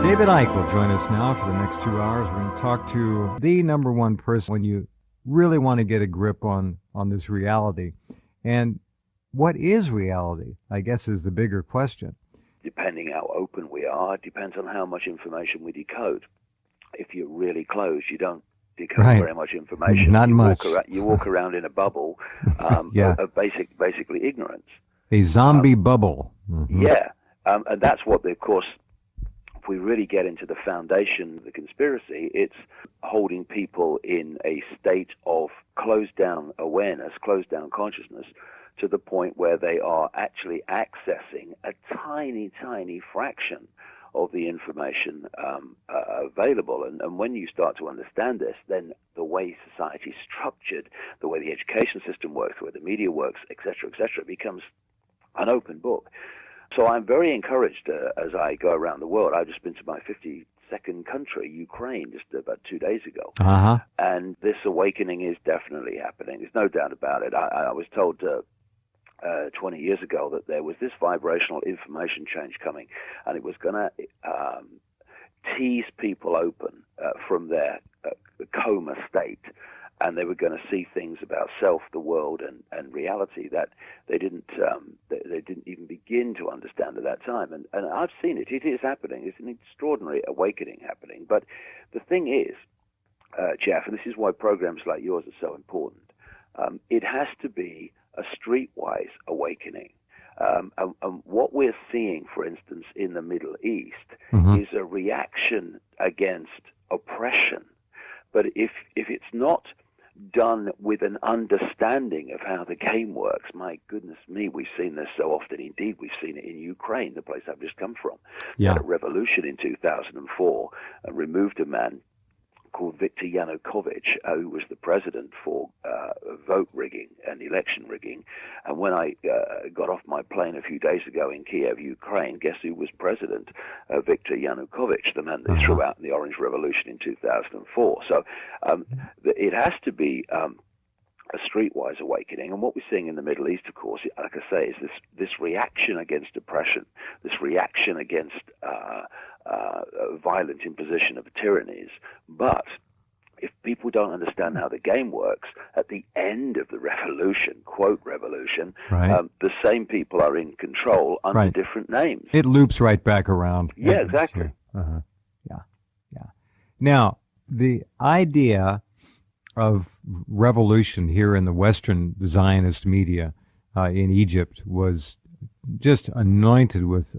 David Icke will join us now for the next 2 hours. We're going to talk to the number one person when you really want to get a grip on this reality. And what is reality, I guess, is the bigger question. Depending how open we are, it depends on how much information we decode. If you're really closed, you don't decode very much information. Not much. You walk around in a bubble of basically ignorance. A zombie bubble. Mm-hmm. Yeah, and that's what, of course, if we really get into the foundation of the conspiracy, it's holding people in a state of closed down awareness, closed down consciousness, to the point where they are actually accessing a tiny, tiny fraction of the information available. And when you start to understand this, then the way society is structured, the way the education system works, the way the media works, et cetera, becomes an open book. So I'm very encouraged as I go around the world. I've just been to my 52nd country, Ukraine, just about 2 days ago. Uh-huh. And this awakening is definitely happening. There's no doubt about it. I was told 20 years ago that there was this vibrational information change coming, and it was going to tease people open from their coma state, and they were going to see things about self, the world, and reality that they didn't even begin to understand at that time. And I've seen it. It is happening. It's an extraordinary awakening happening. But the thing is, Jeff, and this is why programs like yours are so important, it has to be a streetwise awakening. And what we're seeing, for instance, in the Middle East is a reaction against oppression. But if it's not done with an understanding of how the game works, my goodness me, we've seen this so often. Indeed, we've seen it in Ukraine, the place I've just come from. Yeah. Had a revolution in 2004 and removed a man called Viktor Yanukovych, who was the president for vote rigging and election rigging. And when I got off my plane a few days ago in Kiev, Ukraine, guess who was president? Viktor Yanukovych, the man they threw out in the Orange Revolution in 2004. So it has to be a streetwise awakening. And what we're seeing in the Middle East, of course, like I say, is this reaction against oppression, this reaction against violent imposition of tyrannies. But if people don't understand how the game works, at the end of the revolution, quote revolution, the same people are in control under different names. It loops right back around. Yeah, exactly. Yeah. Now, the idea of revolution here in the Western Zionist media in Egypt was just anointed with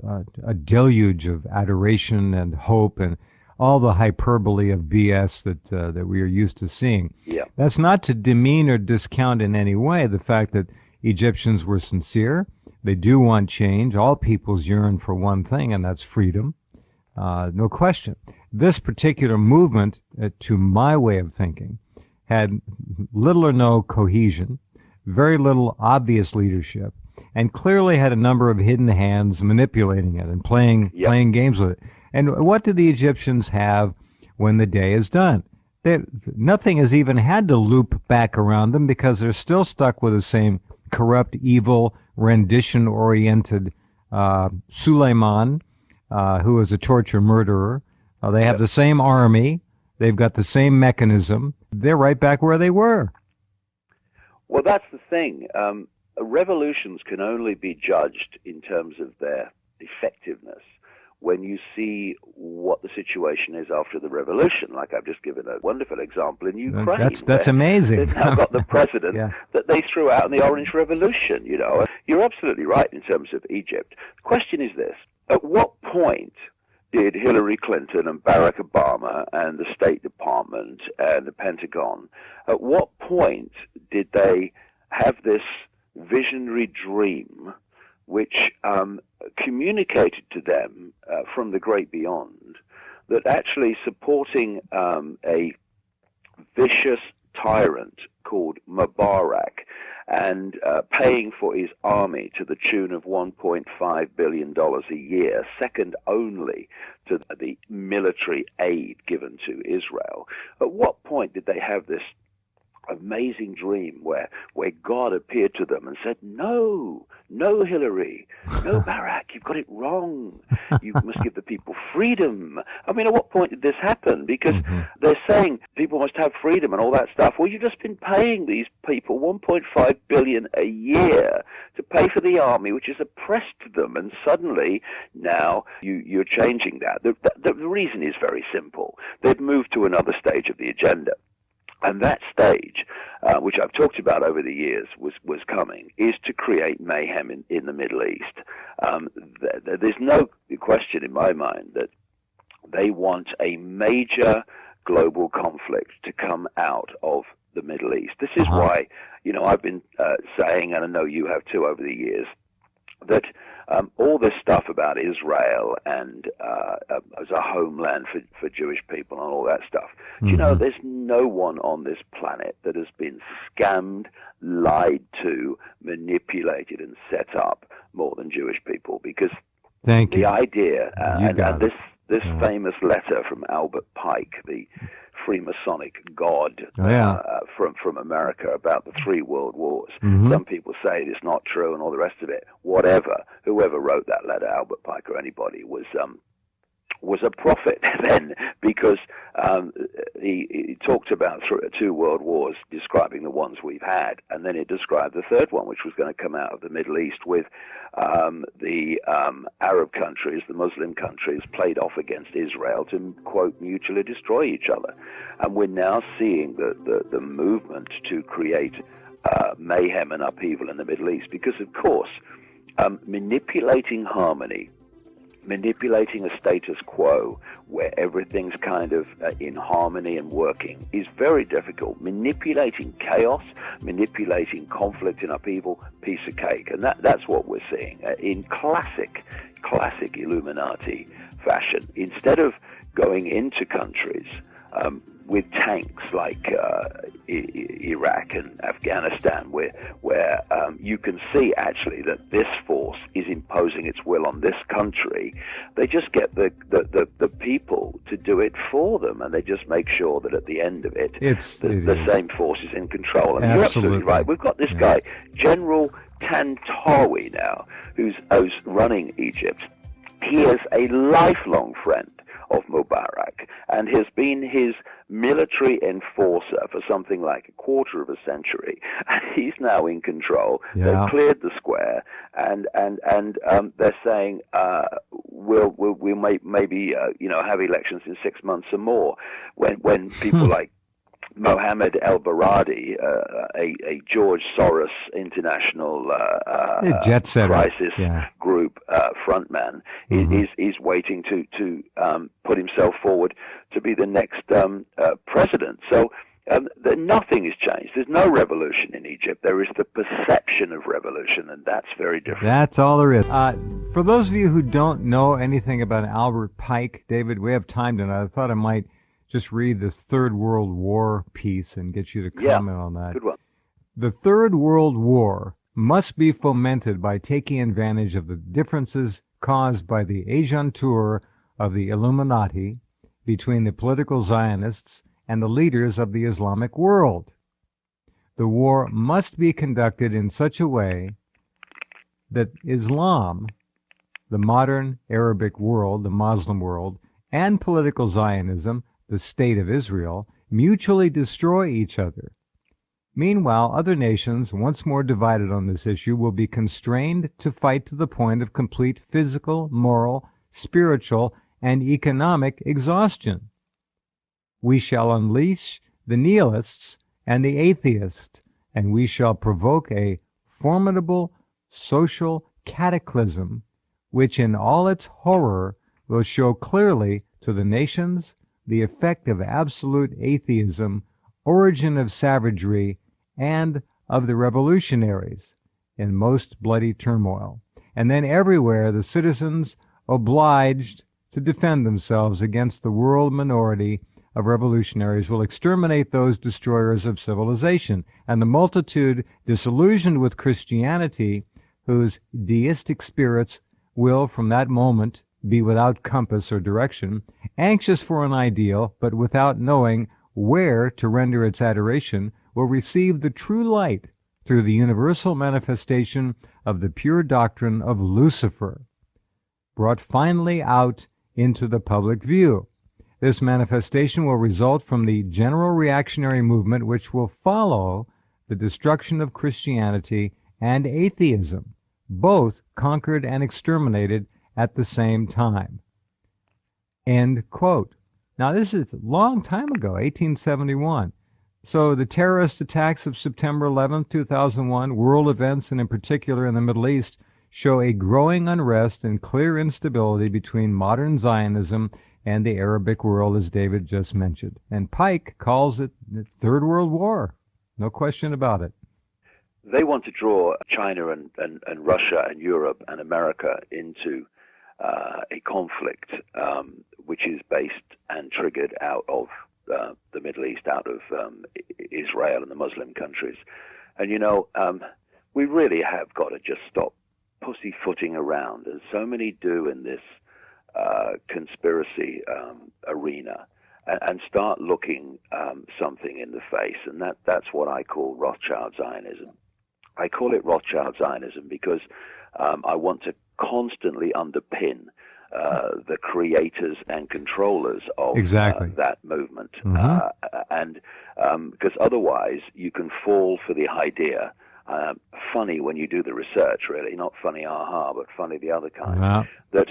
a deluge of adoration and hope and all the hyperbole of BS that we are used to seeing. Yeah. That's not to demean or discount in any way the fact that Egyptians were sincere. They do want change. All peoples yearn for one thing, and that's freedom. No question. This particular movement, to my way of thinking, had little or no cohesion, very little obvious leadership, and clearly had a number of hidden hands manipulating it and playing games with it. And what do the Egyptians have when the day is done? Nothing has even had to loop back around them because they're still stuck with the same corrupt, evil, rendition-oriented Suleiman, who is a torture murderer. They have the same army. They've got the same mechanism. They're right back where they were. Well, that's the thing. Revolutions can only be judged in terms of their effectiveness when you see what the situation is after the revolution. Like I've just given a wonderful example in Ukraine. That's amazing. They've now got the president that they threw out in the Orange Revolution, you know. You're absolutely right in terms of Egypt. The question is this: at what point did Hillary Clinton and Barack Obama and the State Department and the Pentagon, at what point did they have this visionary dream which communicated to them from the great beyond that actually supporting a vicious tyrant called Mubarak and paying for his army to the tune of $1.5 billion a year, second only to the military aid given to Israel, at what point did they have this amazing dream where God appeared to them and said, no, no, Hillary, no, Barack, you've got it wrong. You must give the people freedom. I mean, at what point did this happen? Because they're saying people must have freedom and all that stuff. Well, you've just been paying these people $1.5 billion a year to pay for the army, which has oppressed them, and suddenly now you're changing that. The reason is very simple. They've moved to another stage of the agenda. And that stage, which I've talked about over the years, was coming, is to create mayhem in the Middle East. There's no question in my mind that they want a major global conflict to come out of the Middle East. This is why, I've been saying, and I know you have too over the years, that all this stuff about Israel and as a homeland for Jewish people and all that stuff, there's no one on this planet that has been scammed, lied to, manipulated, and set up more than Jewish people. Because the idea, and this famous letter from Albert Pike, the Freemasonic god from America, about the 3 world wars. Some people say it's not true and all the rest of it. Whatever. Whoever wrote that letter, Albert Pike or anybody, was a prophet then, because he talked about 2 world wars, describing the ones we've had, and then he described the 3rd one, which was going to come out of the Middle East with the Arab countries, the Muslim countries, played off against Israel to, quote, mutually destroy each other. And we're now seeing the movement to create mayhem and upheaval in the Middle East, because, of course, manipulating harmony, manipulating a status quo where everything's kind of in harmony and working is very difficult. Manipulating chaos, manipulating conflict and upheaval, piece of cake. And that's what we're seeing in classic Illuminati fashion. Instead of going into countries with tanks like Iraq and Afghanistan, where you can see actually that this force is imposing its will on this country, they just get the people to do it for them, and they just make sure that at the end of it, the same force is in control. And you're absolutely right. We've got this guy, General Tantawi now, who's running Egypt. He is a lifelong friend of Mubarak and has been his military enforcer for something like a quarter of a century, and he's now in control. They've cleared the square, and they're saying we'll maybe have elections in 6 months or more. When people like Mohammed El-Baradi, a George Soros international jet setter, crisis group frontman, is waiting to put himself forward to be the next president. So nothing has changed. There's no revolution in Egypt. There is the perception of revolution, and that's very different. That's all there is. For those of you who don't know anything about Albert Pike, David, we have time tonight. I thought I might just read this Third World War piece and get you to comment on that. Good one. The Third World War must be fomented by taking advantage of the differences caused by the agentur of the Illuminati between the political Zionists and the leaders of the Islamic world. The war must be conducted in such a way that Islam, the modern Arabic world, the Muslim world, and political Zionism, the State of Israel, mutually destroy each other. Meanwhile, other nations, once more divided on this issue, will be constrained to fight to the point of complete physical, moral, spiritual, and economic exhaustion. We shall unleash the nihilists and the atheists, and we shall provoke a formidable social cataclysm, which in all its horror will show clearly to the nations the effect of absolute atheism, origin of savagery, and of the revolutionaries in most bloody turmoil. And then everywhere the citizens obliged to defend themselves against the world minority of revolutionaries will exterminate those destroyers of civilization, and the multitude disillusioned with Christianity, whose deistic spirits will from that moment be without compass or direction, anxious for an ideal, but without knowing where to render its adoration, will receive the true light through the universal manifestation of the pure doctrine of Lucifer, brought finally out into the public view. This manifestation will result from the general reactionary movement which will follow the destruction of Christianity and atheism, both conquered and exterminated at the same time. End quote. Now, this is a long time ago, 1871. So the terrorist attacks of September 11, 2001, world events, and in particular in the Middle East, show a growing unrest and clear instability between modern Zionism and the Arabic world, as David just mentioned. And Pike calls it the Third World War. No question about it. They want to draw China and Russia and Europe and America into a conflict which is based and triggered out of the Middle East, out of Israel and the Muslim countries. And, you know, we really have got to just stop pussyfooting around, as so many do in this conspiracy arena, and start looking something in the face. And that's what I call Rothschild Zionism. I call it Rothschild Zionism because I want to constantly underpin the creators and controllers of that movement. And because otherwise you can fall for the idea, funny when you do the research, really, not funny aha, but funny the other kind, that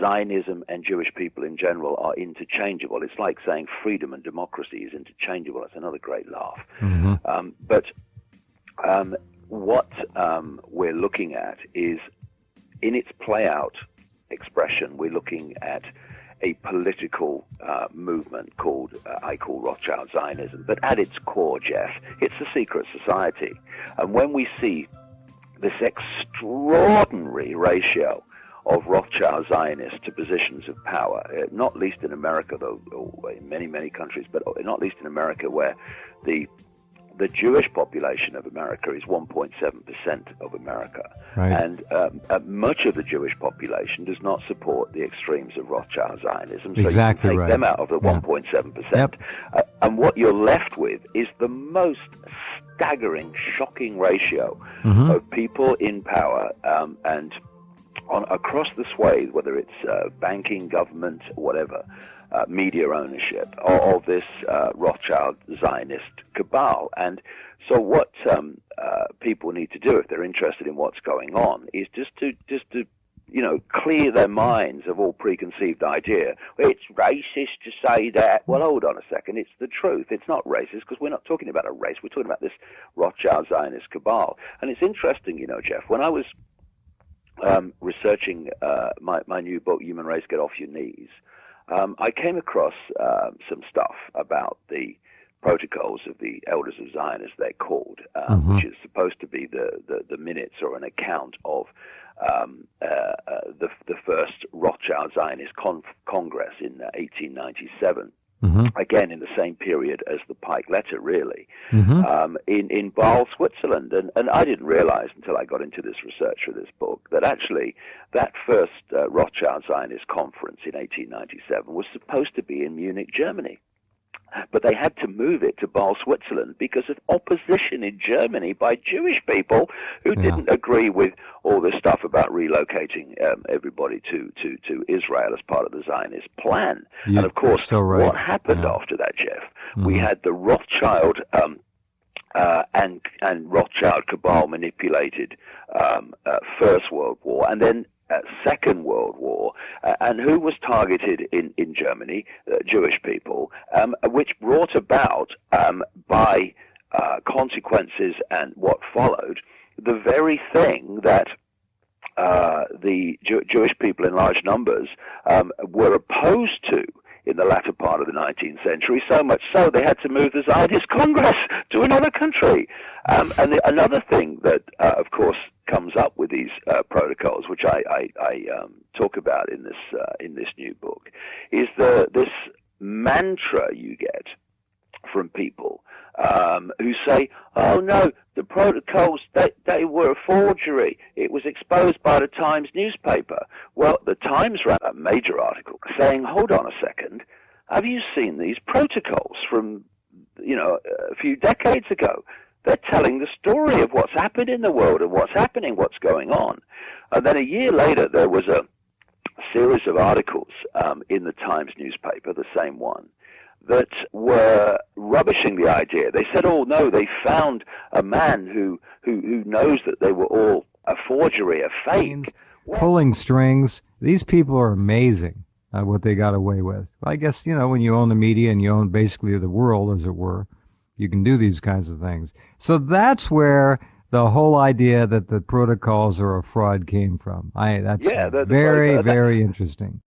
Zionism and Jewish people in general are interchangeable. It's like saying freedom and democracy is interchangeable. That's another great laugh. But what we're looking at is, in its play-out expression, we're looking at a political movement called, I call Rothschild Zionism. But at its core, Jeff, it's a secret society. And when we see this extraordinary ratio of Rothschild Zionists to positions of power, not least in America, though, or in many, many countries, but not least in America, where the Jewish population of America is 1.7% of America. And much of the Jewish population does not support the extremes of Rothschild Zionism. So you can take them out of the 1.7%. And what you're left with is the most staggering, shocking ratio of people in power and across the swathe, whether it's banking, government, whatever, media ownership of this Rothschild Zionist cabal. And so what people need to do if they're interested in what's going on is just to you know, clear their minds of all preconceived idea. It's racist to say that. Well, hold on a second. It's the truth. It's not racist because we're not talking about a race. We're talking about this Rothschild Zionist cabal. And it's interesting, you know, Jeff, when I was researching my new book, Human Race, Get Off Your Knees, I came across some stuff about the protocols of the Elders of Zion, as they're called, which is supposed to be the minutes or an account of the first Rothschild Zionist Congress in 1897. Again, in the same period as the Pike letter, really, in Basel, Switzerland. And I didn't realize until I got into this research for this book that actually that first Rothschild Zionist conference in 1897 was supposed to be in Munich, Germany. But they had to move it to Basel, Switzerland, because of opposition in Germany by Jewish people who didn't agree with all this stuff about relocating everybody to Israel as part of the Zionist plan. And of course, what happened after that, Jeff? We had the Rothschild and Rothschild cabal manipulated First World War, and then Second World War, and who was targeted in Germany? Jewish people, which brought about by consequences and what followed the very thing that the Jewish people in large numbers were opposed to in the latter part of the 19th century, so much so they had to move the Zionist Congress to another country. And another thing that, of course, comes up with these protocols, which I talk about in this new book, is this mantra you get from people who say, "Oh no, the protocols they were a forgery. It was exposed by the Times newspaper." Well, the Times ran a major article saying, "Hold on a second, have you seen these protocols from a few decades ago. They're telling the story of what's happened in the world and what's happening, what's going on. And then a year later, there was a series of articles in the Times newspaper, the same one, that were rubbishing the idea. They said, oh, no, they found a man who knows that they were all a forgery, a fake. Pulling strings. These people are amazing what they got away with. I guess, when you own the media and you own basically the world, as it were, you can do these kinds of things. So that's where the whole idea that the protocols are a fraud came from. That's very interesting.